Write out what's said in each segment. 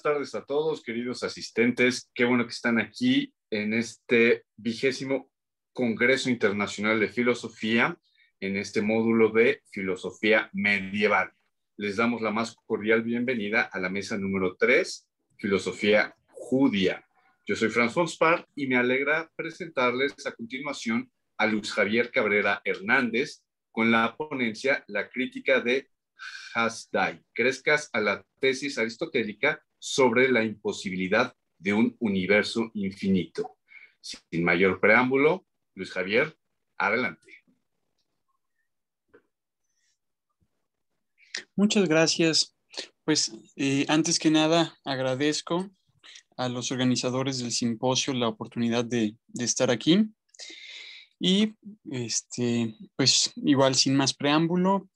tardes a todos, queridos asistentes. Qué bueno que están aquí en este 20º Congreso Internacional de Filosofía, en este módulo de Filosofía Medieval. Les damos la más cordial bienvenida a la mesa número 3, Filosofía Judía. Yo soy Franz von Spar y me alegra presentarles a continuación a Luis Javier Cabrera Hernández con la ponencia La crítica de Hasdai, Crescas a la tesis aristotélica sobre la imposibilidad de un universo infinito. Sin mayor preámbulo, Luis Javier, adelante. Muchas gracias. Pues antes que nada agradezco a los organizadores del simposio la oportunidad de estar aquí. Y pues igual sin más preámbulo,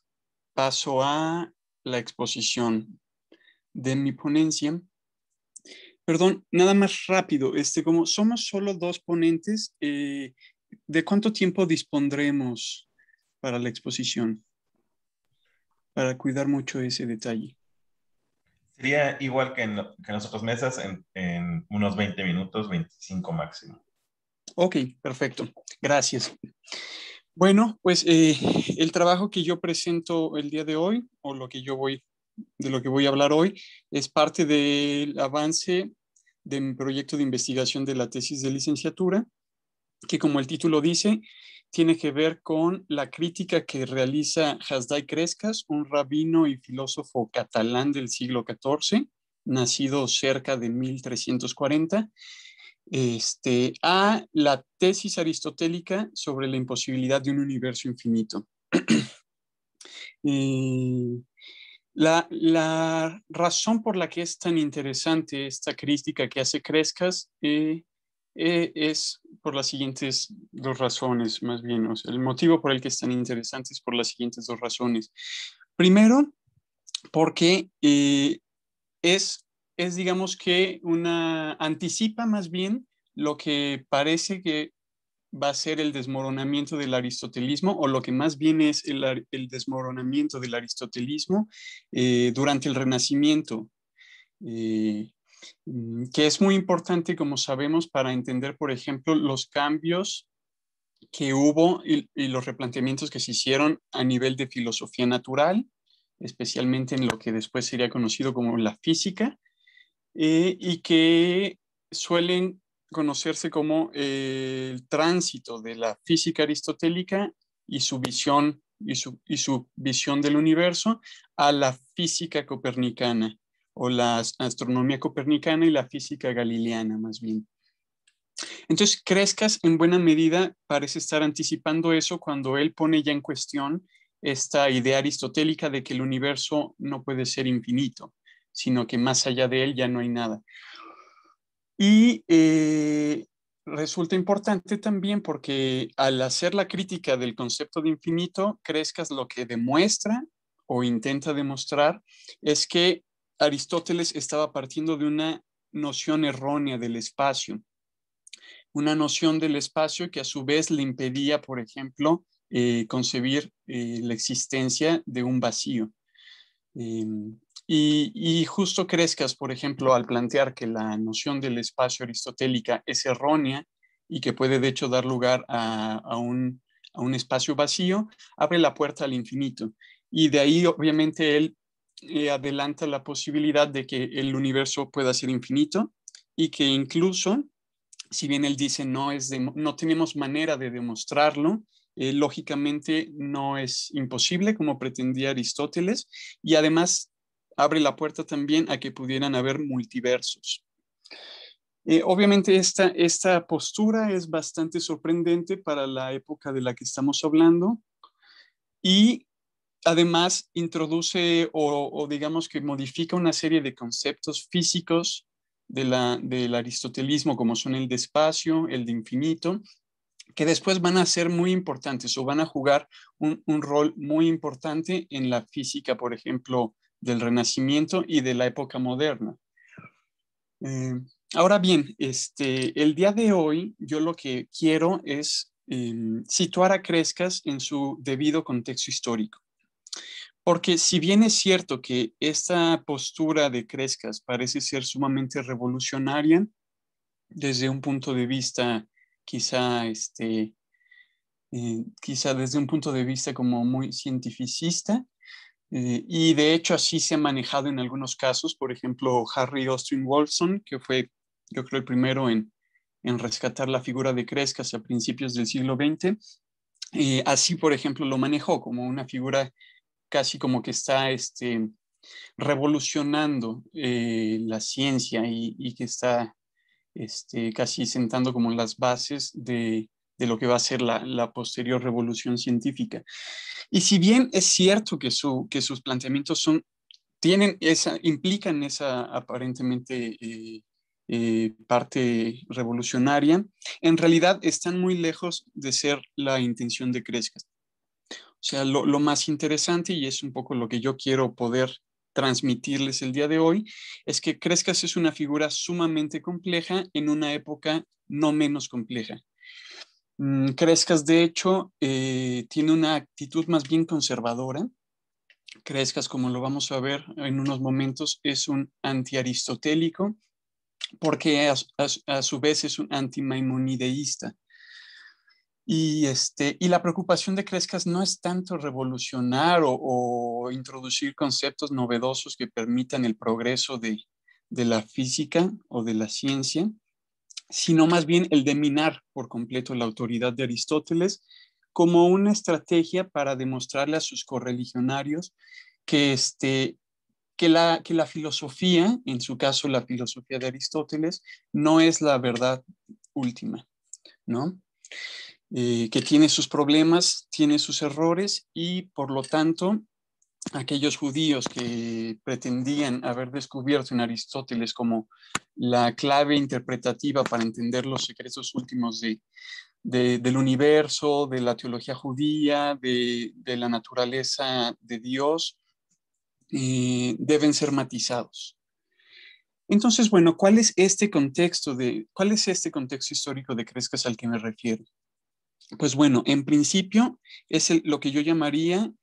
paso a la exposición de mi ponencia. Perdón, nada más rápido, como somos solo 2 ponentes, ¿de cuánto tiempo dispondremos para la exposición? Para cuidar mucho ese detalle. Sería igual que en las otras mesas, en unos 20 minutos, 25 máximo. Ok, perfecto. Gracias. Bueno, pues el trabajo que yo presento el día de hoy, o de lo que voy a hablar hoy, es parte del avance de mi proyecto de investigación de la tesis de licenciatura, que como el título dice, tiene que ver con la crítica que realiza Hasdai Crescas, un rabino y filósofo catalán del siglo XIV, nacido cerca de 1340, a la tesis aristotélica sobre la imposibilidad de un universo infinito. La razón por la que es tan interesante esta crítica que hace Crescas es por las siguientes 2 razones, más bien. O sea, el motivo por el que es tan interesante es por las siguientes 2 razones. Primero, porque digamos que anticipa más bien lo que parece que va a ser el desmoronamiento del aristotelismo, o lo que más bien es el desmoronamiento del aristotelismo durante el Renacimiento, que es muy importante, como sabemos, para entender, por ejemplo, los cambios que hubo y los replanteamientos que se hicieron a nivel de filosofía natural, especialmente en lo que después sería conocido como la física, y que suelen conocerse como el tránsito de la física aristotélica y su visión del universo a la física copernicana, o la astronomía copernicana y la física galileana más bien. Entonces, Crescas en buena medida parece estar anticipando eso cuando él pone ya en cuestión esta idea aristotélica de que el universo no puede ser infinito, sino que más allá de él ya no hay nada. Y resulta importante también porque al hacer la crítica del concepto de infinito, Crescas lo que demuestra o intenta demostrar es que Aristóteles estaba partiendo de una noción errónea del espacio, una noción del espacio que a su vez le impedía, por ejemplo, concebir la existencia de un vacío. Y justo Crescas, por ejemplo, al plantear que la noción del espacio aristotélica es errónea y que puede de hecho dar lugar a un espacio vacío, abre la puerta al infinito. Y de ahí obviamente él adelanta la posibilidad de que el universo pueda ser infinito y que incluso, si bien él dice no tenemos manera de demostrarlo, lógicamente no es imposible como pretendía Aristóteles, y además abre la puerta también a que pudieran haber multiversos. Obviamente esta postura es bastante sorprendente para la época de la que estamos hablando, y además introduce o digamos que modifica una serie de conceptos físicos del aristotelismo, como son el de espacio, el de infinito, que después van a ser muy importantes o van a jugar un rol muy importante en la física, por ejemplo, del Renacimiento y de la época moderna. Ahora bien, el día de hoy yo lo que quiero es situar a Crescas en su debido contexto histórico. Porque si bien es cierto que esta postura de Crescas parece ser sumamente revolucionaria desde un punto de vista quizá desde un punto de vista como muy cientificista, y de hecho así se ha manejado en algunos casos. Por ejemplo, Harry Austin Wolfson, que fue, yo creo, el primero en rescatar la figura de Crescas a principios del siglo XX, así, por ejemplo, lo manejó como una figura casi como que está revolucionando la ciencia y que está casi sentando como las bases de lo que va a ser la posterior revolución científica. Y si bien es cierto que sus planteamientos implican esa aparentemente parte revolucionaria, en realidad están muy lejos de ser la intención de Crescas. O sea, lo más interesante, y es un poco lo que yo quiero poder transmitirles el día de hoy, es que Crescas es una figura sumamente compleja en una época no menos compleja. Crescas, de hecho, tiene una actitud más bien conservadora. Crescas, como lo vamos a ver en unos momentos, es un antiaristotélico, porque a su vez es un antimaimonideísta. Y la preocupación de Crescas no es tanto revolucionar o introducir conceptos novedosos que permitan el progreso de la física o de la ciencia, sino más bien el de minar por completo la autoridad de Aristóteles como una estrategia para demostrarle a sus correligionarios que la filosofía, en su caso la filosofía de Aristóteles, no es la verdad última, ¿no? Que tiene sus problemas, tiene sus errores, y por lo tanto aquellos judíos que pretendían haber descubierto en Aristóteles como la clave interpretativa para entender los secretos últimos del universo, de la teología judía, de la naturaleza de Dios, deben ser matizados. Entonces, bueno, ¿cuál es este contexto histórico de Crescas al que me refiero? Pues bueno, en principio es lo que yo llamaría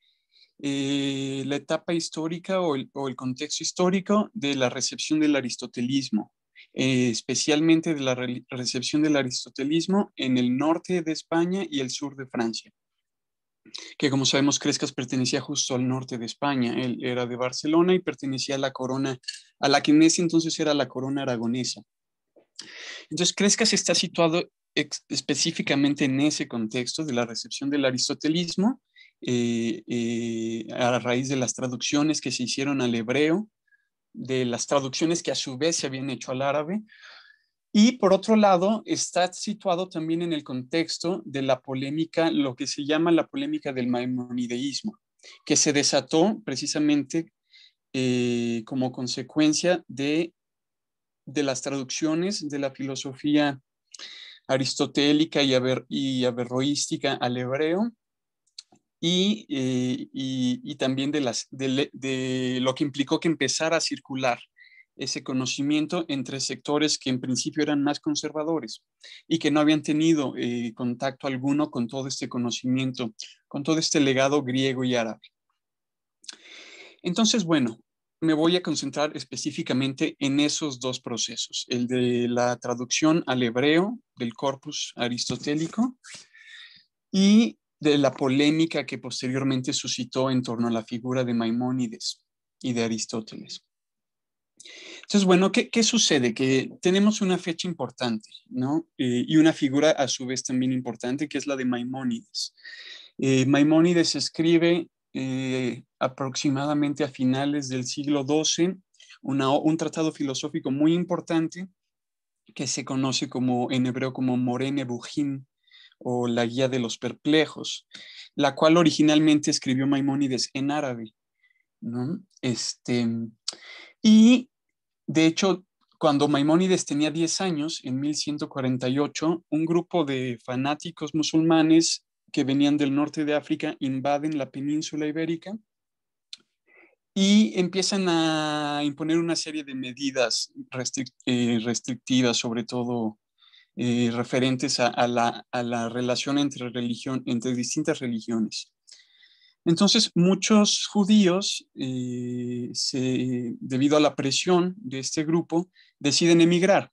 la etapa histórica o el contexto histórico de la recepción del aristotelismo, especialmente de la recepción del aristotelismo en el norte de España y el sur de Francia, que como sabemos Crescas pertenecía justo al norte de España. Él era de Barcelona y pertenecía a la corona, a la que en ese entonces era la corona aragonesa. Entonces Crescas está situado específicamente en ese contexto de la recepción del aristotelismo, a raíz de las traducciones que se hicieron al hebreo, de las traducciones que a su vez se habían hecho al árabe. Y por otro lado, está situado también en el contexto de la polémica, lo que se llama la polémica del maimonideísmo, que se desató precisamente como consecuencia de las traducciones de la filosofía aristotélica y averroística al hebreo, y también de lo que implicó que empezara a circular ese conocimiento entre sectores que en principio eran más conservadores y que no habían tenido contacto alguno con todo este conocimiento, con todo este legado griego y árabe. Entonces, bueno, me voy a concentrar específicamente en esos dos procesos, el de la traducción al hebreo del corpus aristotélico y de la polémica que posteriormente suscitó en torno a la figura de Maimónides y de Aristóteles. Entonces, bueno, ¿qué sucede? Que tenemos una fecha importante, ¿no? Y una figura a su vez también importante, que es la de Maimónides. Maimónides escribe aproximadamente a finales del siglo XII un tratado filosófico muy importante que se conoce en hebreo como Moreh Nebuchim, o la Guía de los Perplejos, la cual originalmente escribió Maimónides en árabe, ¿no? Y de hecho, cuando Maimónides tenía 10 años, en 1148, un grupo de fanáticos musulmanes que venían del norte de África invaden la península ibérica y empiezan a imponer una serie de medidas restrictivas, sobre todo referentes a la relación entre distintas religiones. Entonces, muchos judíos, debido a la presión de este grupo, deciden emigrar.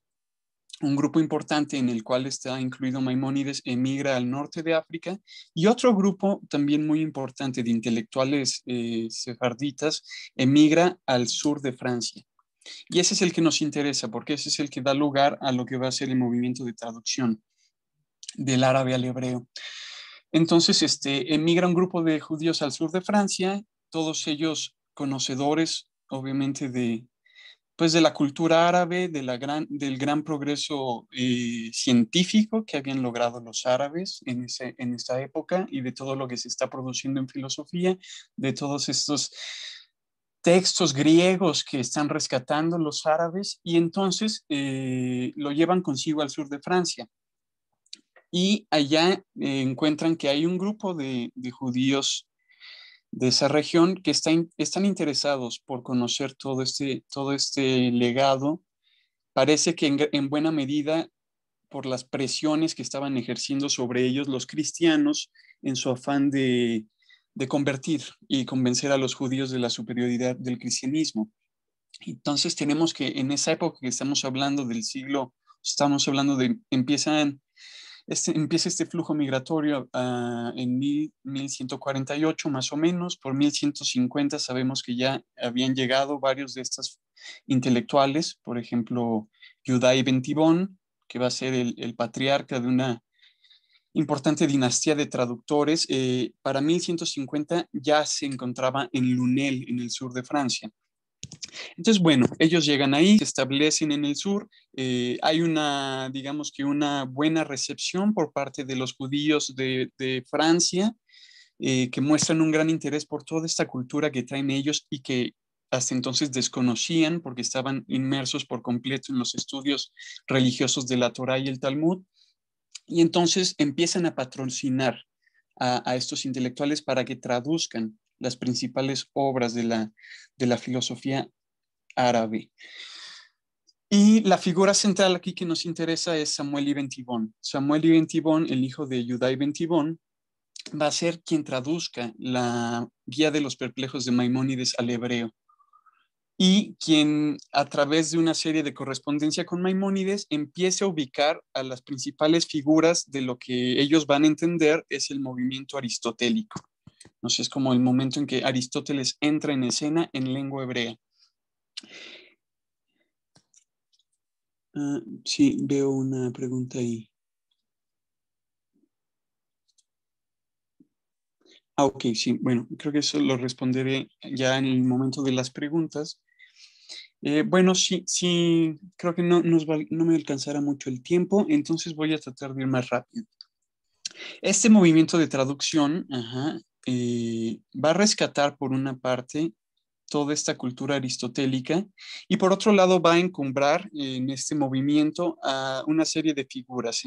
Un grupo importante en el cual está incluido Maimónides emigra al norte de África y otro grupo también muy importante de intelectuales sefarditas emigra al sur de Francia. Y ese es el que nos interesa porque ese es el que da lugar a lo que va a ser el movimiento de traducción del árabe al hebreo. Entonces, emigra un grupo de judíos al sur de Francia, todos ellos conocedores, obviamente, pues, de la cultura árabe, del gran progreso científico que habían logrado los árabes en esta época y de todo lo que se está produciendo en filosofía, de todos estos textos griegos que están rescatando los árabes y entonces lo llevan consigo al sur de Francia. Y allá encuentran que hay un grupo de judíos de esa región que están interesados por conocer todo este legado. Parece que en buena medida por las presiones que estaban ejerciendo sobre ellos los cristianos en su afán de convertir y convencer a los judíos de la superioridad del cristianismo. Entonces tenemos que en esa época que estamos hablando del siglo, empieza este flujo migratorio en 1148 más o menos. Por 1150 sabemos que ya habían llegado varios de estos intelectuales, por ejemplo, Judá ibn Tibón, que va a ser el patriarca de una importante dinastía de traductores. Para 1150 ya se encontraba en Lunel, en el sur de Francia. Entonces, bueno, ellos llegan ahí, se establecen en el sur, hay digamos que una buena recepción por parte de los judíos de Francia, que muestran un gran interés por toda esta cultura que traen ellos y que hasta entonces desconocían porque estaban inmersos por completo en los estudios religiosos de la Torá y el Talmud, y entonces empiezan a patrocinar a estos intelectuales para que traduzcan las principales obras de la filosofía árabe. Y la figura central aquí que nos interesa es Samuel ibn Tibón. Samuel ibn Tibón, el hijo de Judá ibn Tibón, va a ser quien traduzca la Guía de los Perplejos de Maimónides al hebreo y quien a través de una serie de correspondencia con Maimónides empiece a ubicar a las principales figuras de lo que ellos van a entender es el movimiento aristotélico. Entonces es como el momento en que Aristóteles entra en escena en lengua hebrea. Sí, veo una pregunta ahí. Ok, sí, bueno, creo que eso lo responderé ya en el momento de las preguntas. Bueno, sí, creo que no me alcanzará mucho el tiempo, entonces voy a tratar de ir más rápido. Este movimiento de traducción va a rescatar por una parte toda esta cultura aristotélica y por otro lado va a encumbrar en este movimiento a una serie de figuras,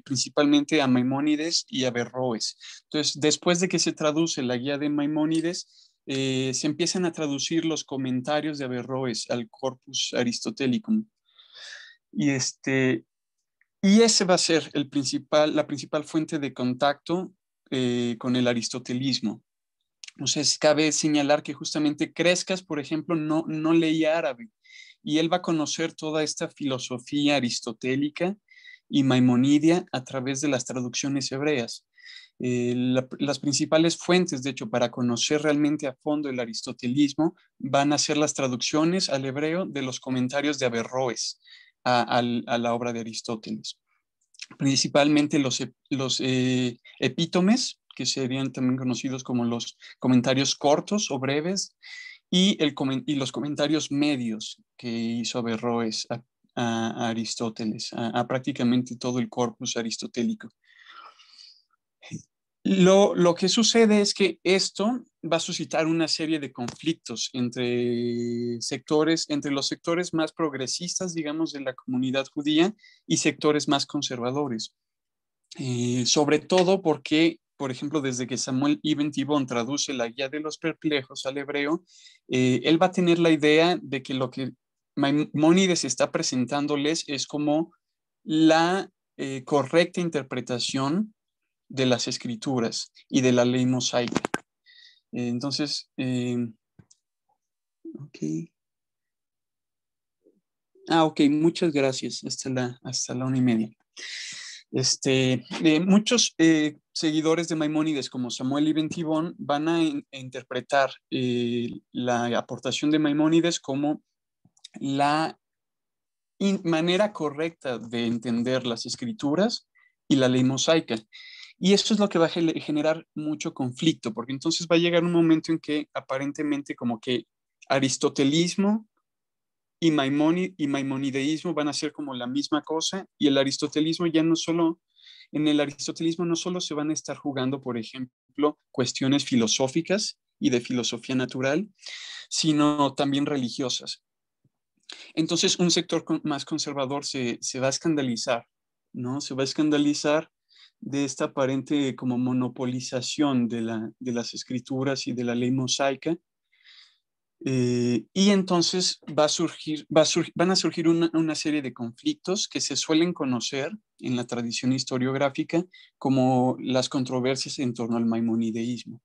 principalmente a Maimónides y a Averroes. Entonces, después de que se traduce la guía de Maimónides, se empiezan a traducir los comentarios de Averroes al Corpus Aristotelicum. Y ese va a ser la principal fuente de contacto con el aristotelismo. Entonces, cabe señalar que justamente Crescas, por ejemplo, no leía árabe y él va a conocer toda esta filosofía aristotélica y maimonidia a través de las traducciones hebreas. Las principales fuentes, de hecho, para conocer realmente a fondo el aristotelismo van a ser las traducciones al hebreo de los comentarios de Averroes a la obra de Aristóteles. Principalmente los epítomes, que serían también conocidos como los comentarios cortos o breves, y los comentarios medios que hizo Averroes a Aristóteles, a prácticamente todo el corpus aristotélico. Lo que sucede es que esto va a suscitar una serie de conflictos entre los sectores más progresistas, digamos, de la comunidad judía y sectores más conservadores. Sobre todo porque, por ejemplo, desde que Samuel ibn Tibón traduce la Guía de los Perplejos al hebreo, él va a tener la idea de que lo que Maimónides está presentándoles es como la correcta interpretación de las escrituras y de la ley mosaica. Entonces, ok. Ok, muchas gracias. Hasta la 1:30. Muchos seguidores de Maimónides, como Samuel Ibn Tibón, van a interpretar la aportación de Maimónides como la manera correcta de entender las escrituras y la ley mosaica. Y eso es lo que va a generar mucho conflicto, porque entonces va a llegar un momento en que aparentemente como que aristotelismo y maimonideísmo van a ser como la misma cosa, y el aristotelismo ya no solo, en el aristotelismo no solo se van a estar jugando, por ejemplo, cuestiones filosóficas y de filosofía natural, sino también religiosas. Entonces, un sector más conservador se va a escandalizar, ¿no? Se va a escandalizar de esta aparente como monopolización de las escrituras y de la ley mosaica. Y entonces van a surgir una serie de conflictos que se suelen conocer en la tradición historiográfica como las controversias en torno al maimonideísmo,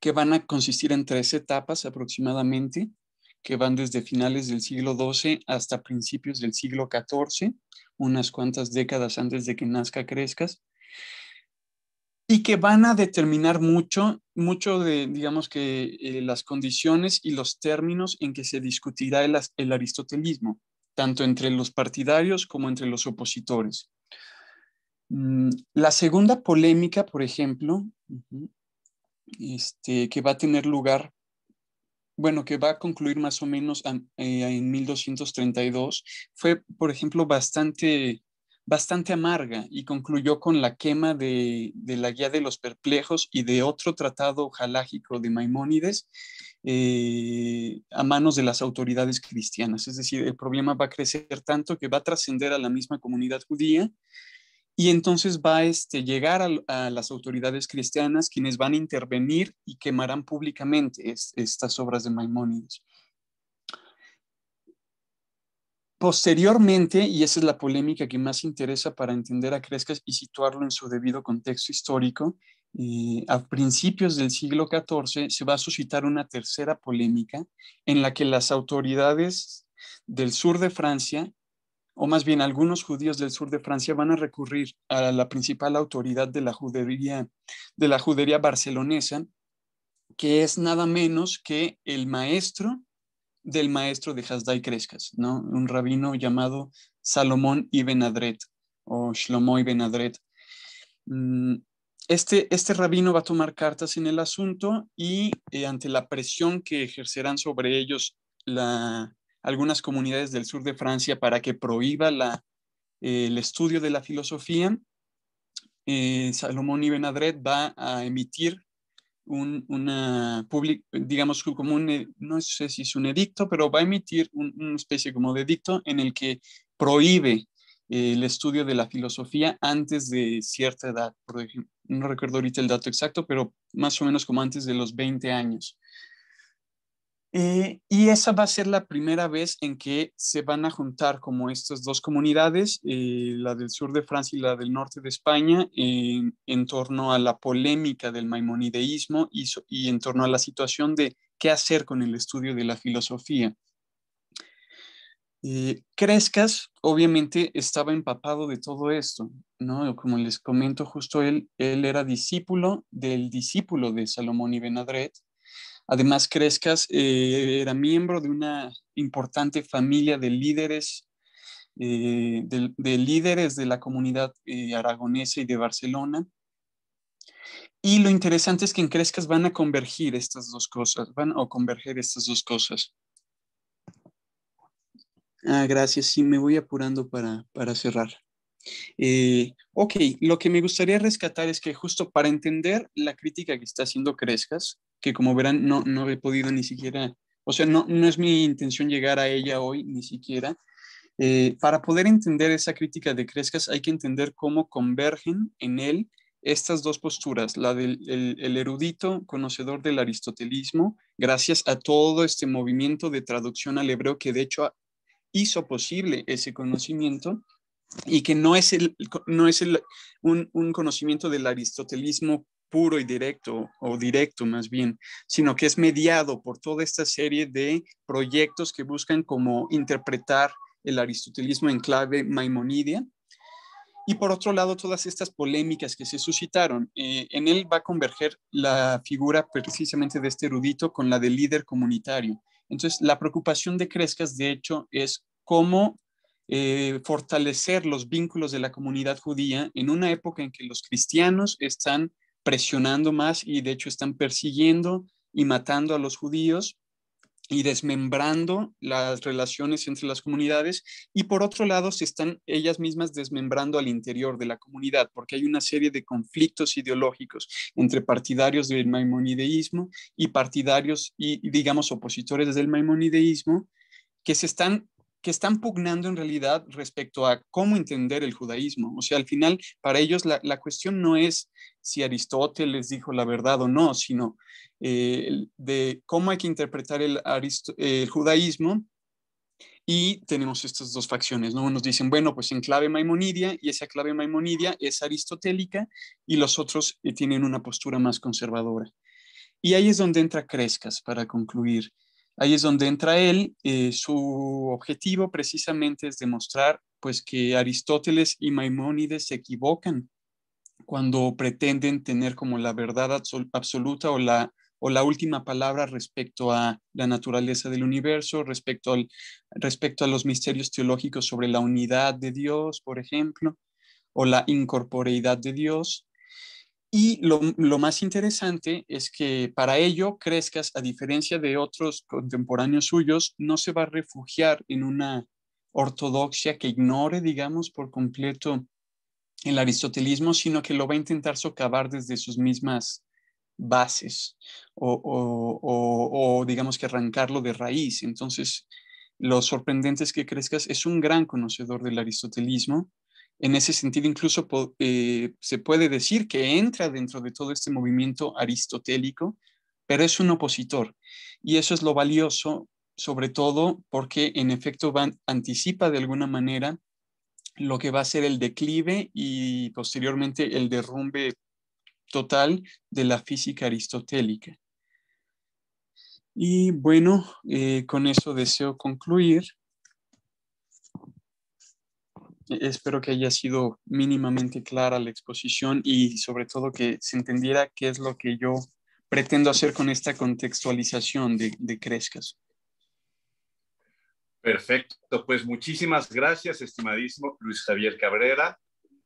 que van a consistir en 3 etapas aproximadamente, que van desde finales del siglo XII hasta principios del siglo XIV, unas cuantas décadas antes de que nazca Crescas, y que van a determinar mucho de, digamos que, las condiciones y los términos en que se discutirá el aristotelismo, tanto entre los partidarios como entre los opositores. La segunda polémica, por ejemplo, que va a tener lugar, bueno, que va a concluir más o menos en 1232, fue, por ejemplo, bastante amarga, y concluyó con la quema de la Guía de los Perplejos y de otro tratado jalágico de Maimónides a manos de las autoridades cristianas. Es decir, el problema va a crecer tanto que va a trascender a la misma comunidad judía, y entonces va a llegar a las autoridades cristianas, quienes van a intervenir y quemarán públicamente estas obras de Maimónides. Posteriormente, y esa es la polémica que más interesa para entender a Crescas y situarlo en su debido contexto histórico, a principios del siglo XIV se va a suscitar una tercera polémica en la que las autoridades del sur de Francia, o más bien algunos judíos del sur de Francia, van a recurrir a la principal autoridad de la judería barcelonesa, que es nada menos que el maestro del maestro de Hasdai Crescas, ¿no? Un rabino llamado Salomón Ibn Adret o Shlomo Ibn Adret. Este rabino va a tomar cartas en el asunto, y ante la presión que ejercerán sobre ellos algunas comunidades del sur de Francia para que prohíba el estudio de la filosofía, Salomón Ibn Adret va a emitir digamos, como no sé si es un edicto, pero va a emitir una especie como de edicto en el que prohíbe el estudio de la filosofía antes de cierta edad. Por ejemplo, no recuerdo ahorita el dato exacto, pero más o menos como antes de los 20 años. Y esa va a ser la primera vez en que se van a juntar como estas dos comunidades, la del sur de Francia y la del norte de España, en torno a la polémica del maimonideísmo y en torno a la situación de qué hacer con el estudio de la filosofía. Crescas, obviamente, estaba empapado de todo esto, ¿no? Como les comento, justo él era discípulo del discípulo de Salomón Ibn Adret. Además, Crescas era miembro de una importante familia de líderes, de líderes de la comunidad aragonesa y de Barcelona. Y lo interesante es que en Crescas van a converger estas dos cosas. Gracias, sí, me voy apurando para cerrar. Ok, lo que me gustaría rescatar es que justo para entender la crítica que está haciendo Crescas, que como verán no he podido ni siquiera, o sea, no es mi intención llegar a ella hoy ni siquiera. Para poder entender esa crítica de Crescas hay que entender cómo convergen en él estas dos posturas, la del el erudito conocedor del aristotelismo, gracias a todo este movimiento de traducción al hebreo que de hecho hizo posible ese conocimiento, y que no es un conocimiento del aristotelismo puro y directo, o directo más bien, sino que es mediado por toda esta serie de proyectos que buscan como interpretar el aristotelismo en clave maimonidia. Y por otro lado, todas estas polémicas que se suscitaron, en él va a converger la figura precisamente de este erudito con la del líder comunitario. Entonces, la preocupación de Crescas, de hecho, es cómo fortalecer los vínculos de la comunidad judía en una época en que los cristianos están presionando más y de hecho están persiguiendo y matando a los judíos y desmembrando las relaciones entre las comunidades, y por otro lado se están ellas mismas desmembrando al interior de la comunidad, porque hay una serie de conflictos ideológicos entre partidarios del maimonideísmo y partidarios y digamos opositores del maimonideísmo que se están que están pugnando en realidad respecto a cómo entender el judaísmo. O sea, al final, para ellos la cuestión no es si Aristóteles dijo la verdad o no, sino de cómo hay que interpretar el judaísmo. Y tenemos estas dos facciones, ¿no? Unos dicen, bueno, pues en clave maimonidia, y esa clave maimonidia es aristotélica, y los otros tienen una postura más conservadora. Y ahí es donde entra Crescas, para concluir. Ahí es donde entra él. Su objetivo precisamente es demostrar pues, que Aristóteles y Maimónides se equivocan cuando pretenden tener como la verdad absoluta o la última palabra respecto a la naturaleza del universo, respecto a los misterios teológicos sobre la unidad de Dios, por ejemplo, o la incorporeidad de Dios. Y lo más interesante es que para ello Crescas, a diferencia de otros contemporáneos suyos, no se va a refugiar en una ortodoxia que ignore, digamos, por completo el aristotelismo, sino que lo va a intentar socavar desde sus mismas bases o digamos que arrancarlo de raíz. Entonces, lo sorprendente es que Crescas es un gran conocedor del aristotelismo. En ese sentido, incluso se puede decir que entra dentro de todo este movimiento aristotélico, pero es un opositor. Y eso es lo valioso, sobre todo porque en efecto anticipa de alguna manera lo que va a ser el declive y posteriormente el derrumbe total de la física aristotélica. Y bueno, con eso deseo concluir. Espero que haya sido mínimamente clara la exposición y sobre todo que se entendiera qué es lo que yo pretendo hacer con esta contextualización de Crescas. Perfecto, pues muchísimas gracias, estimadísimo Luis Javier Cabrera,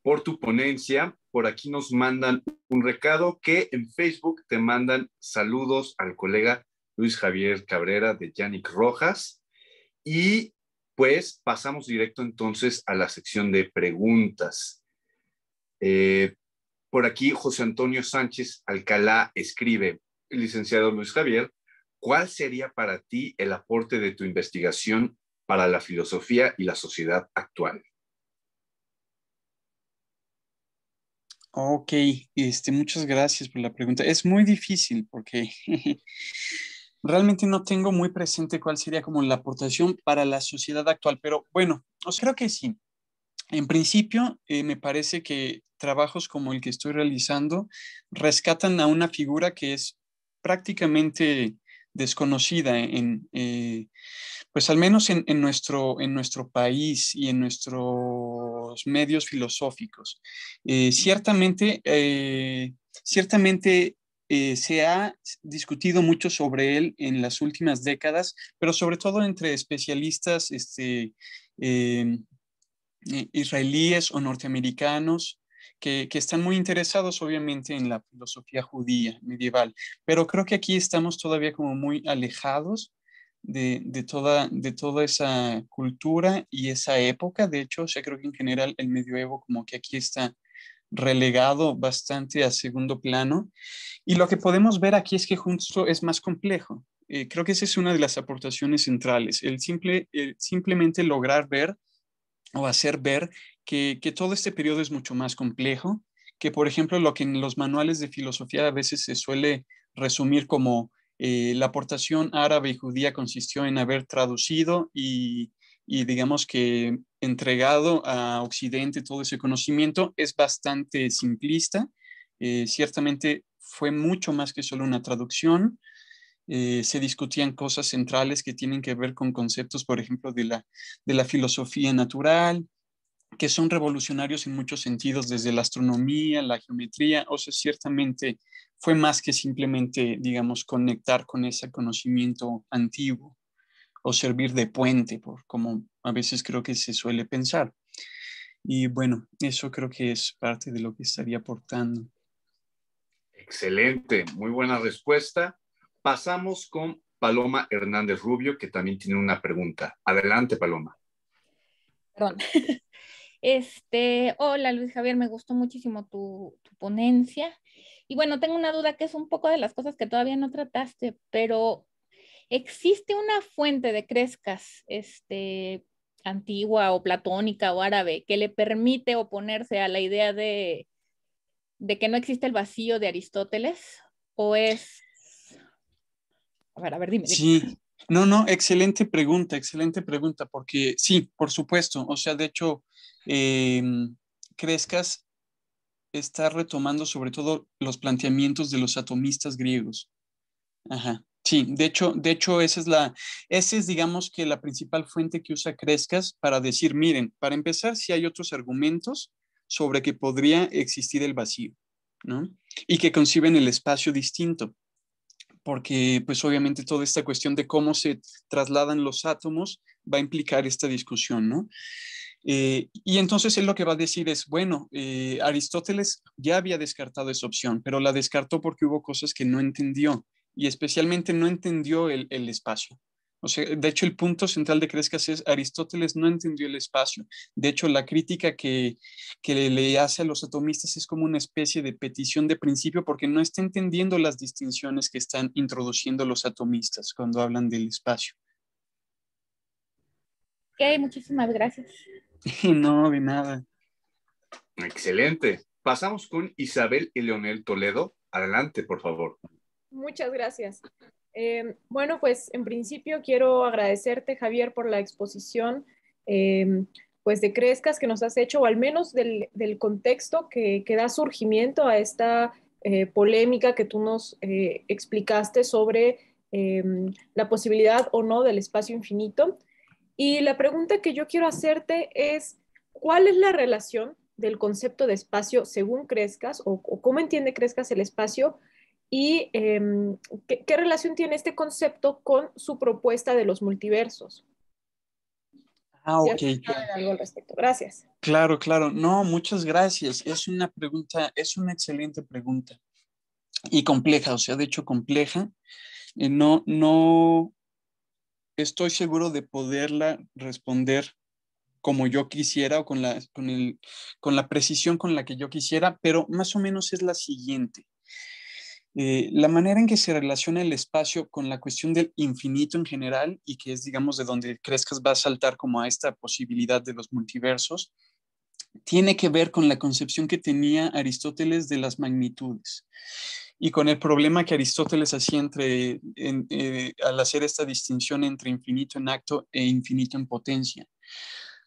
por tu ponencia. Por aquí nos mandan un recado que en Facebook te mandan saludos al colega Luis Javier Cabrera de Yannick Rojas. Y pues pasamos directo entonces a la sección de preguntas. Por aquí José Antonio Sánchez Alcalá escribe, licenciado Luis Javier, ¿cuál sería para ti el aporte de tu investigación para la filosofía y la sociedad actual? Ok, muchas gracias por la pregunta. Es muy difícil porque realmente no tengo muy presente cuál sería como la aportación para la sociedad actual, pero bueno, os creo que sí. En principio, me parece que trabajos como el que estoy realizando rescatan a una figura que es prácticamente desconocida pues al menos en nuestro país y en nuestros medios filosóficos. Ciertamente se ha discutido mucho sobre él en las últimas décadas, pero sobre todo entre especialistas eh, israelíes o norteamericanos que están muy interesados obviamente en la filosofía judía medieval, pero creo que aquí estamos todavía como muy alejados de toda esa cultura y esa época. De hecho, o sea, creo que en general el medioevo como que aquí está relegado bastante a segundo plano. Y lo que podemos ver aquí es que justo es más complejo. Creo que esa es una de las aportaciones centrales, simplemente lograr ver o hacer ver que todo este periodo es mucho más complejo, que por ejemplo lo que en los manuales de filosofía a veces se suele resumir como la aportación árabe y judía consistió en haber traducido y digamos que entregado a Occidente todo ese conocimiento, es bastante simplista. Ciertamente fue mucho más que solo una traducción. Se discutían cosas centrales que tienen que ver con conceptos, por ejemplo, de la filosofía natural, que son revolucionarios en muchos sentidos, desde la astronomía, la geometría. O sea, ciertamente fue más que simplemente, digamos, conectar con ese conocimiento antiguo o servir de puente, por como a veces creo que se suele pensar. Y bueno, eso creo que es parte de lo que estaría aportando. Excelente, muy buena respuesta. Pasamos con Paloma Hernández Rubio, que también tiene una pregunta. Adelante, Paloma. Perdón. Hola Luis Javier, me gustó muchísimo tu ponencia. Y bueno, tengo una duda que es un poco de las cosas que todavía no trataste, pero ¿existe una fuente de Crescas, antigua o platónica o árabe que le permite oponerse a la idea de que no existe el vacío de Aristóteles? ¿O es...? A ver, dime. Sí, no, excelente pregunta, porque sí, por supuesto, o sea, de hecho, eh, Crescas está retomando sobre todo los planteamientos de los atomistas griegos. Ajá. Sí, de hecho, esa es, digamos, que la principal fuente que usa Crescas para decir, miren, para empezar, si hay otros argumentos sobre que podría existir el vacío, ¿no? Y que conciben el espacio distinto, porque pues obviamente toda esta cuestión de cómo se trasladan los átomos va a implicar esta discusión, ¿no? Y entonces él lo que va a decir es, bueno, Aristóteles ya había descartado esa opción, pero la descartó porque hubo cosas que no entendió y especialmente no entendió el espacio. O sea, de hecho, el punto central de Crescas es Aristóteles no entendió el espacio. De hecho, la crítica que le hace a los atomistas es como una especie de petición de principio porque no está entendiendo las distinciones que están introduciendo los atomistas cuando hablan del espacio. Ok, muchísimas gracias. No, de nada. Excelente. Pasamos con Isabel y Leonel Toledo. Adelante, por favor. Muchas gracias. Bueno, pues en principio quiero agradecerte, Javier, por la exposición pues de Crescas que nos has hecho, o al menos del contexto que da surgimiento a esta polémica que tú nos explicaste sobre la posibilidad o no del espacio infinito. Y la pregunta que yo quiero hacerte es, ¿cuál es la relación del concepto de espacio según Crescas o cómo entiende Crescas el espacio? ¿Y qué relación tiene este concepto con su propuesta de los multiversos? Ah, ok. ¿Saben algo al respecto? Gracias. Claro, claro. No, muchas gracias. Es una pregunta, es una excelente pregunta y compleja, o sea, de hecho compleja. No estoy seguro de poderla responder como yo quisiera o con la precisión con la que yo quisiera, pero más o menos es la siguiente. La manera en que se relaciona el espacio con la cuestión del infinito en general y que es, digamos, de donde Crescas va a saltar como a esta posibilidad de los multiversos, tiene que ver con la concepción que tenía Aristóteles de las magnitudes y con el problema que Aristóteles hacía al hacer esta distinción entre infinito en acto e infinito en potencia.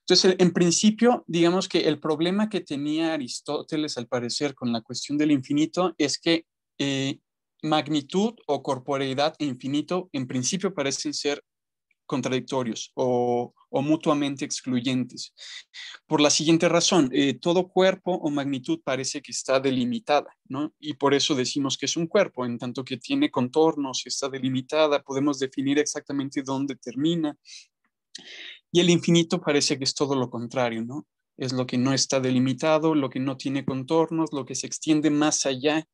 Entonces, en principio, digamos que el problema que tenía Aristóteles, al parecer, con la cuestión del infinito es que magnitud o corporeidad e infinito, en principio, parecen ser contradictorios o mutuamente excluyentes. Por la siguiente razón, todo cuerpo o magnitud parece que está delimitada, ¿no? Y por eso decimos que es un cuerpo, en tanto que tiene contornos, está delimitada, podemos definir exactamente dónde termina. Y el infinito parece que es todo lo contrario, ¿no? Es lo que no está delimitado, lo que no tiene contornos, lo que se extiende más allá.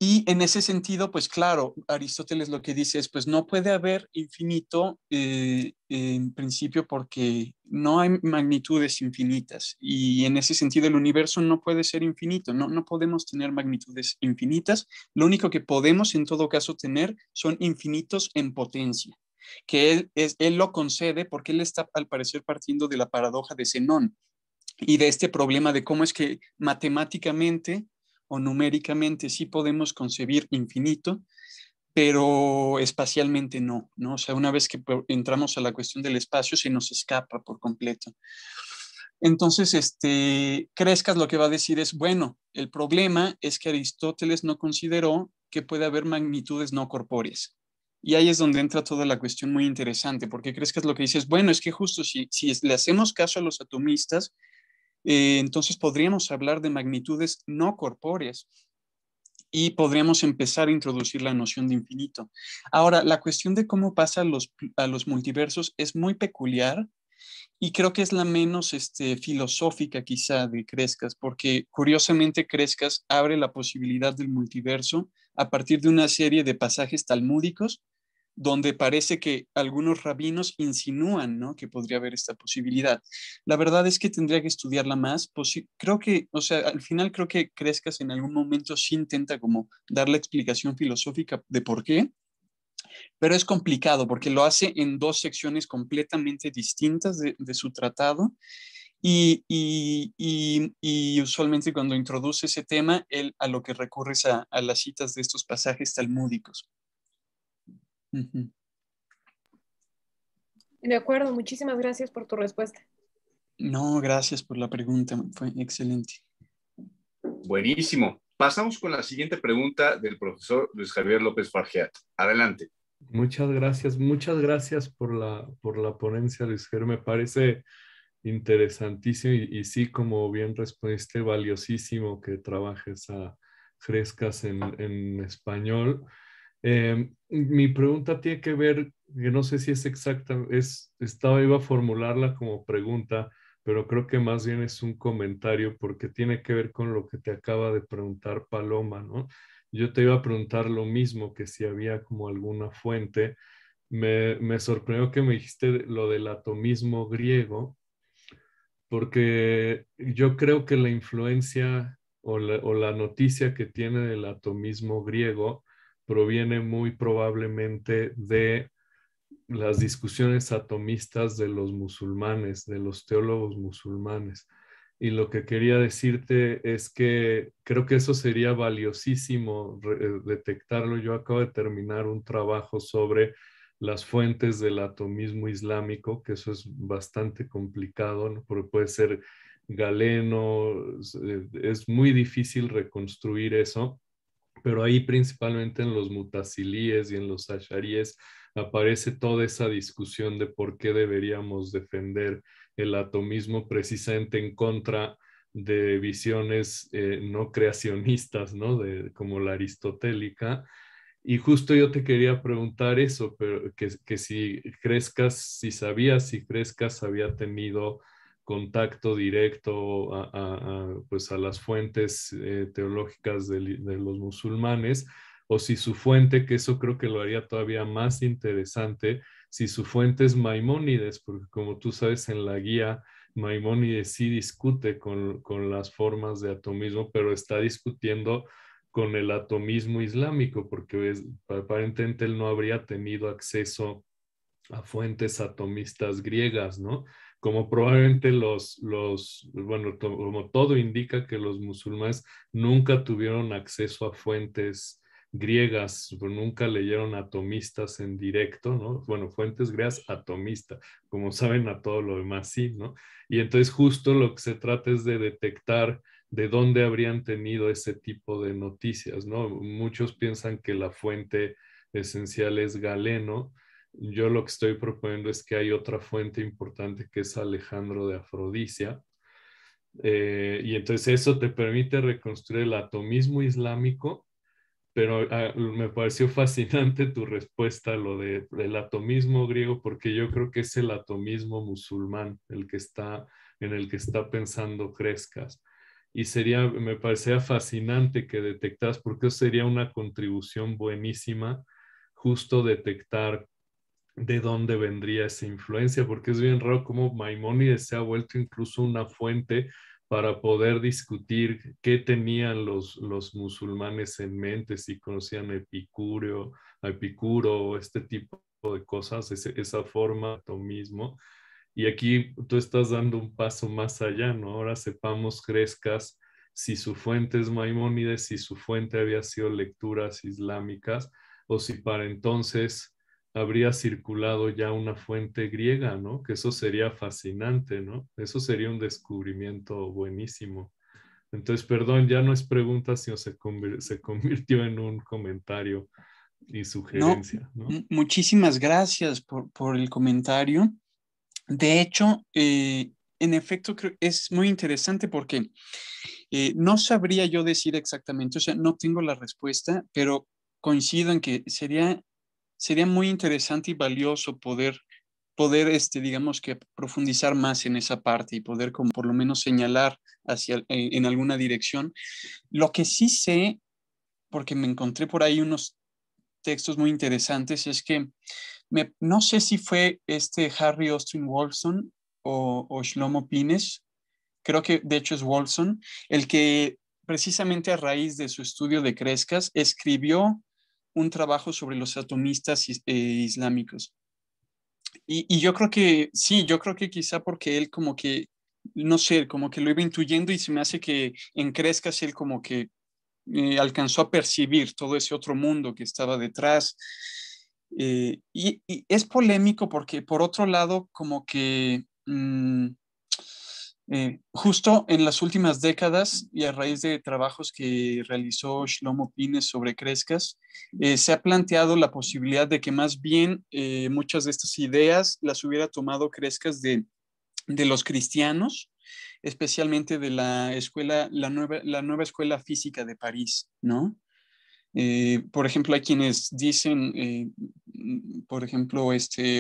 Y en ese sentido, pues claro, Aristóteles lo que dice es, pues no puede haber infinito en principio porque no hay magnitudes infinitas. Y en ese sentido el universo no puede ser infinito, no podemos tener magnitudes infinitas. Lo único que podemos en todo caso tener son infinitos en potencia, que él lo concede porque él está al parecer partiendo de la paradoja de Zenón y de este problema de cómo es que matemáticamente o numéricamente sí podemos concebir infinito, pero espacialmente no, ¿no? O sea, una vez que entramos a la cuestión del espacio se nos escapa por completo. Entonces, Crescas lo que va a decir es, bueno, el problema es que Aristóteles no consideró que puede haber magnitudes no corpóreas. Y ahí es donde entra toda la cuestión muy interesante, porque Crescas lo que dice es, bueno, es que justo si le hacemos caso a los atomistas, entonces podríamos hablar de magnitudes no corpóreas y podríamos empezar a introducir la noción de infinito. Ahora, la cuestión de cómo pasa a los multiversos es muy peculiar y creo que es la menos filosófica quizá de Crescas, porque curiosamente Crescas abre la posibilidad del multiverso a partir de una serie de pasajes talmúdicos donde parece que algunos rabinos insinúan, ¿no?, que podría haber esta posibilidad. La verdad es que tendría que estudiarla más. Creo que, o sea, al final creo que Crescas en algún momento sí intenta como dar la explicación filosófica de por qué, pero es complicado porque lo hace en dos secciones completamente distintas de su tratado y usualmente cuando introduce ese tema, él a lo que recurre es a las citas de estos pasajes talmúdicos. Uh-huh. De acuerdo, muchísimas gracias por tu respuesta. No, gracias por la pregunta, fue excelente. Buenísimo. Pasamos con la siguiente pregunta del profesor Luis Javier López Fargeat. Adelante. Muchas gracias por la ponencia, Luis Javier. Me parece interesantísimo y sí, como bien respondiste, valiosísimo que trabajes a Crescas en español. Mi pregunta tiene que ver, que no sé si es exacta, iba a formularla como pregunta, pero creo que más bien es un comentario porque tiene que ver con lo que te acaba de preguntar Paloma, ¿no? Yo te iba a preguntar lo mismo, que si había como alguna fuente. Me sorprendió que me dijiste lo del atomismo griego, porque yo creo que la influencia o la noticia que tiene el atomismo griego proviene muy probablemente de las discusiones atomistas de los musulmanes, de los teólogos musulmanes. Y lo que quería decirte es que creo que eso sería valiosísimo detectarlo. Yo acabo de terminar un trabajo sobre las fuentes del atomismo islámico, que eso es bastante complicado, ¿no? Porque puede ser galeno, es muy difícil reconstruir eso, pero ahí principalmente en los mutasilíes y en los asharíes aparece toda esa discusión de por qué deberíamos defender el atomismo precisamente en contra de visiones no creacionistas, ¿no? Como la aristotélica. Y justo yo te quería preguntar eso, pero que si sabías si Crescas había tenido contacto directo pues a las fuentes teológicas de los musulmanes, o si su fuente, que eso creo que lo haría todavía más interesante, si su fuente es Maimónides, porque como tú sabes en la guía, Maimónides sí discute con las formas de atomismo, pero está discutiendo con el atomismo islámico, porque aparentemente él no habría tenido acceso a fuentes atomistas griegas, ¿no? Como probablemente como todo indica que los musulmanes nunca tuvieron acceso a fuentes griegas, nunca leyeron atomistas en directo, ¿no? Bueno, fuentes griegas atomistas, como saben a todo lo demás sí, ¿no? Y entonces justo lo que se trata es de detectar de dónde habrían tenido ese tipo de noticias, ¿no? Muchos piensan que la fuente esencial es Galeno. Yo lo que estoy proponiendo es que hay otra fuente importante que es Alejandro de Afrodisia. Y entonces eso te permite reconstruir el atomismo islámico, pero me pareció fascinante tu respuesta a lo del atomismo griego, porque yo creo que es el atomismo musulmán en el que está pensando Crescas. Y me parecía fascinante que detectas, porque eso sería una contribución buenísima, justo detectar de dónde vendría esa influencia, porque es bien raro cómo Maimónides se ha vuelto incluso una fuente para poder discutir qué tenían los musulmanes en mente, si conocían a Epicuro, este tipo de cosas, esa forma de atomismo. Y aquí tú estás dando un paso más allá, ¿no? Ahora sepamos, Crescas, si su fuente es Maimónides, si su fuente había sido lecturas islámicas, o si para entonces habría circulado ya una fuente griega, ¿no? Que eso sería fascinante, ¿no? Eso sería un descubrimiento buenísimo. Entonces, perdón, ya no es pregunta, sino se convirtió en un comentario y No, sugerencia, ¿no? muchísimas gracias por el comentario. De hecho, en efecto, creo es muy interesante porque no sabría yo decir exactamente, o sea, no tengo la respuesta, pero coincido en que sería muy interesante y valioso poder digamos que profundizar más en esa parte y poder como por lo menos señalar en alguna dirección. Lo que sí sé, porque me encontré por ahí unos textos muy interesantes, es que no sé si fue Harry Austin Wolfson o Shlomo Pines, creo que de hecho es Wolfson, el que precisamente a raíz de su estudio de Crescas escribió un trabajo sobre los atomistas islámicos. Y yo creo que sí, yo creo que quizá porque él como que, no sé, como que lo iba intuyendo y se me hace que en Crescas él como que alcanzó a percibir todo ese otro mundo que estaba detrás. Y es polémico porque por otro lado como que justo en las últimas décadas y a raíz de trabajos que realizó Shlomo Pines sobre Crescas, se ha planteado la posibilidad de que más bien muchas de estas ideas las hubiera tomado Crescas de los cristianos, especialmente de la escuela, la nueva escuela física de París, ¿no? Por ejemplo, hay quienes dicen, por ejemplo,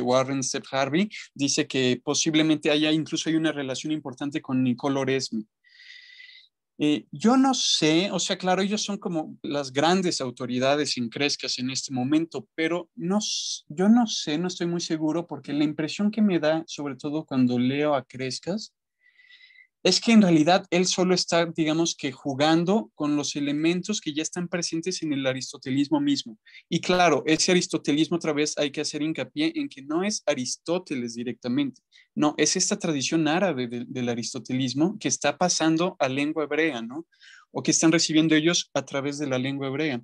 Warren Steph Harvey dice que posiblemente incluso hay una relación importante con Nicole Oresme. Yo no sé, o sea, claro, ellos son como las grandes autoridades en Crescas en este momento, pero no, yo no sé, no estoy muy seguro porque la impresión que me da, sobre todo cuando leo a Crescas, es que en realidad él solo está, digamos que jugando con los elementos que ya están presentes en el aristotelismo mismo. Y claro, ese aristotelismo otra vez hay que hacer hincapié en que no es Aristóteles directamente, no, es esta tradición árabe del aristotelismo que está pasando a lengua hebrea, ¿no? O que están recibiendo ellos a través de la lengua hebrea.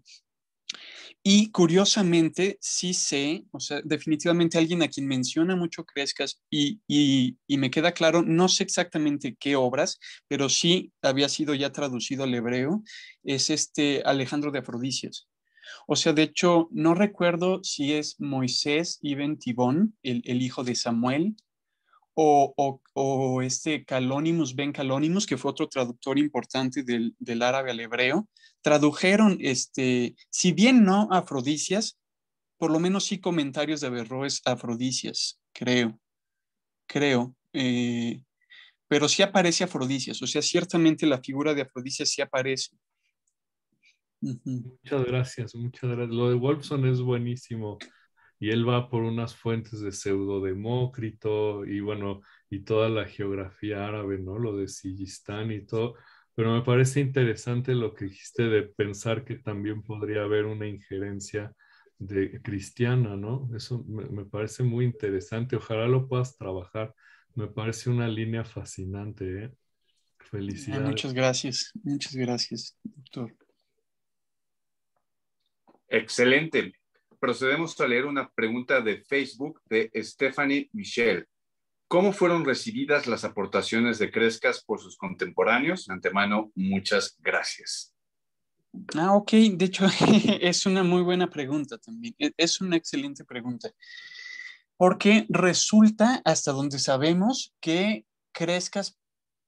Y curiosamente, sí sé, o sea, definitivamente alguien a quien menciona mucho Crescas y me queda claro, no sé exactamente qué obras, pero sí había sido ya traducido al hebreo, es Alejandro de Afrodisias. O sea, de hecho, no recuerdo si es Moisés Ibn Tibón, el hijo de Samuel, o Calónimus Ben Calónimus, que fue otro traductor importante del árabe al hebreo, tradujeron, si bien no Afrodisias, por lo menos sí comentarios de Averroes Afrodisias, creo. Pero sí aparece Afrodisias, o sea, ciertamente la figura de Afrodisias sí aparece. Muchas gracias, muchas gracias. Lo de Wolfson es buenísimo. Y él va por unas fuentes de Pseudo-Demócrito y bueno, y toda la geografía árabe, ¿no? Lo de Sijistán y todo. Pero me parece interesante lo que dijiste de pensar que también podría haber una injerencia de cristiana, ¿no? Eso me parece muy interesante. Ojalá lo puedas trabajar. Me parece una línea fascinante, ¿eh? Felicidades. Muchas gracias, doctor. Excelente. Procedemos a leer una pregunta de Facebook de Stephanie Michel. ¿Cómo fueron recibidas las aportaciones de Crescas por sus contemporáneos? De antemano, muchas gracias. Ok, de hecho es una muy buena pregunta también. Es una excelente pregunta. Porque resulta, hasta donde sabemos, que Crescas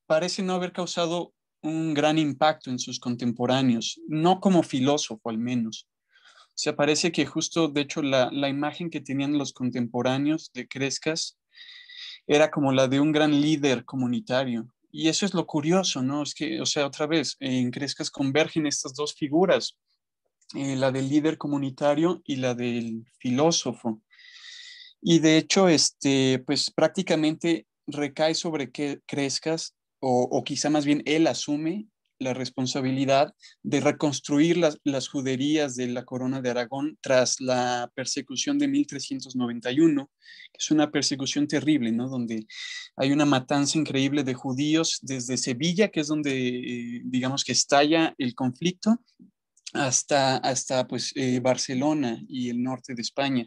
parece no haber causado un gran impacto en sus contemporáneos, no como filósofo al menos. O sea, parece que justo, de hecho, la imagen que tenían los contemporáneos de Crescas era como la de un gran líder comunitario. Y eso es lo curioso, ¿no? Es que, o sea, otra vez, en Crescas convergen estas dos figuras, la del líder comunitario y la del filósofo. Y de hecho, pues prácticamente recae sobre que Crescas, o quizá más bien él asume la responsabilidad de reconstruir las juderías de la corona de Aragón tras la persecución de 1391, que es una persecución terrible, ¿no? Donde hay una matanza increíble de judíos desde Sevilla, que es donde, digamos que estalla el conflicto, hasta pues, Barcelona y el norte de España.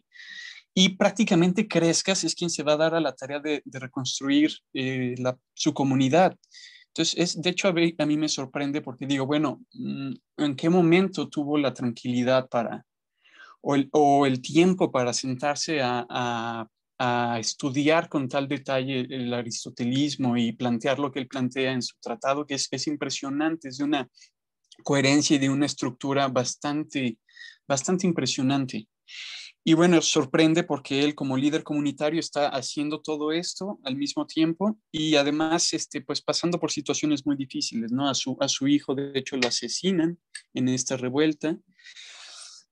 Y prácticamente Crescas es quien se va a dar a la tarea de reconstruir su comunidad. Entonces, de hecho, a mí me sorprende porque digo, bueno, ¿en qué momento tuvo la tranquilidad o el tiempo para sentarse a estudiar con tal detalle el aristotelismo y plantear lo que él plantea en su tratado, que es impresionante, es de una coherencia y de una estructura bastante impresionante? Y bueno, sorprende porque él como líder comunitario está haciendo todo esto al mismo tiempo y además pues pasando por situaciones muy difíciles, ¿no? A su hijo, de hecho, lo asesinan en esta revuelta.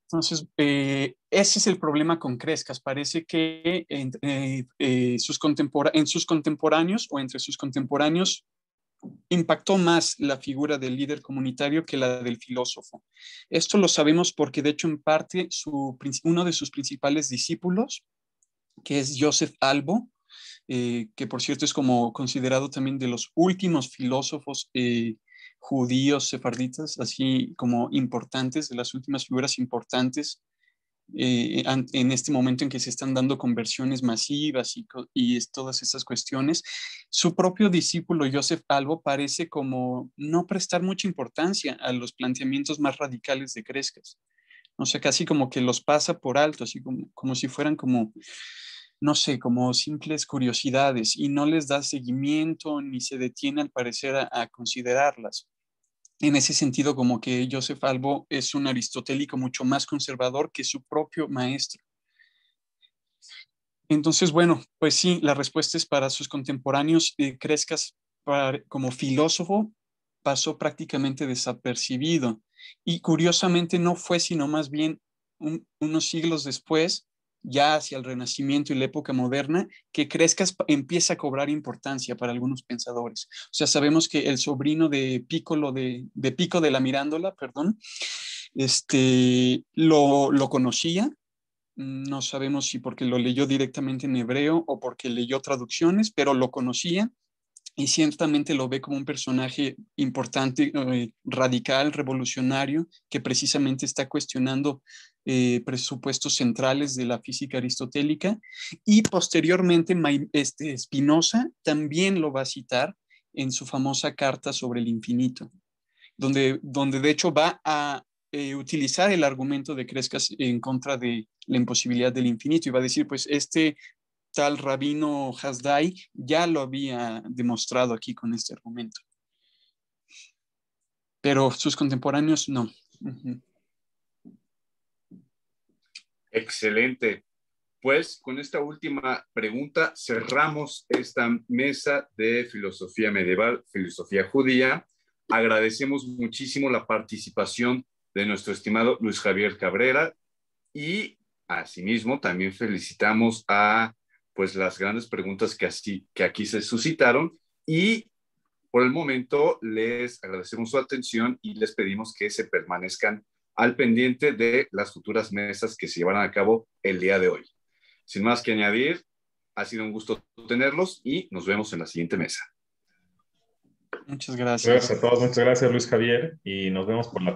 Entonces, ese es el problema con Crescas. Parece que en sus contemporáneos o entre sus contemporáneos impactó más la figura del líder comunitario que la del filósofo. Esto lo sabemos porque, de hecho, en parte, uno de sus principales discípulos, que es Joseph Albo, que por cierto es como considerado también de los últimos filósofos judíos sefarditas, así como importantes, de las últimas figuras importantes en este momento en que se están dando conversiones masivas y todas estas cuestiones. Su propio discípulo Joseph Albo parece como no prestar mucha importancia a los planteamientos más radicales de Crescas. O sea, casi como que los pasa por alto, así como si fueran como, no sé, como simples curiosidades y no les da seguimiento ni se detiene al parecer a considerarlas. En ese sentido, como que Joseph Albo es un aristotélico mucho más conservador que su propio maestro. Entonces, bueno, pues sí, la respuesta es para sus contemporáneos. Crescas como filósofo pasó prácticamente desapercibido y curiosamente no fue sino más bien unos siglos después, ya hacia el Renacimiento y la época moderna, que Crescas empieza a cobrar importancia para algunos pensadores. O sea, sabemos que el sobrino de Pico de la Mirándola, perdón, lo conocía. No sabemos si porque lo leyó directamente en hebreo o porque leyó traducciones, pero lo conocía y ciertamente lo ve como un personaje importante, radical, revolucionario, que precisamente está cuestionando presupuestos centrales de la física aristotélica. Y posteriormente Spinoza también lo va a citar en su famosa Carta sobre el infinito, donde de hecho va a utilizar el argumento de Crescas en contra de la imposibilidad del infinito y va a decir, pues tal rabino Hasdai ya lo había demostrado aquí con este argumento. Pero sus contemporáneos no. Uh-huh. Excelente. Pues con esta última pregunta cerramos esta mesa de filosofía medieval, filosofía judía. Agradecemos muchísimo la participación de nuestro estimado Luis Javier Cabrera y asimismo también felicitamos a pues las grandes preguntas que aquí se suscitaron y por el momento les agradecemos su atención y les pedimos que se permanezcan al pendiente de las futuras mesas que se llevarán a cabo el día de hoy. Sin más que añadir, ha sido un gusto tenerlos y nos vemos en la siguiente mesa. Muchas gracias. Gracias a todos, muchas gracias Luis Javier y nos vemos por la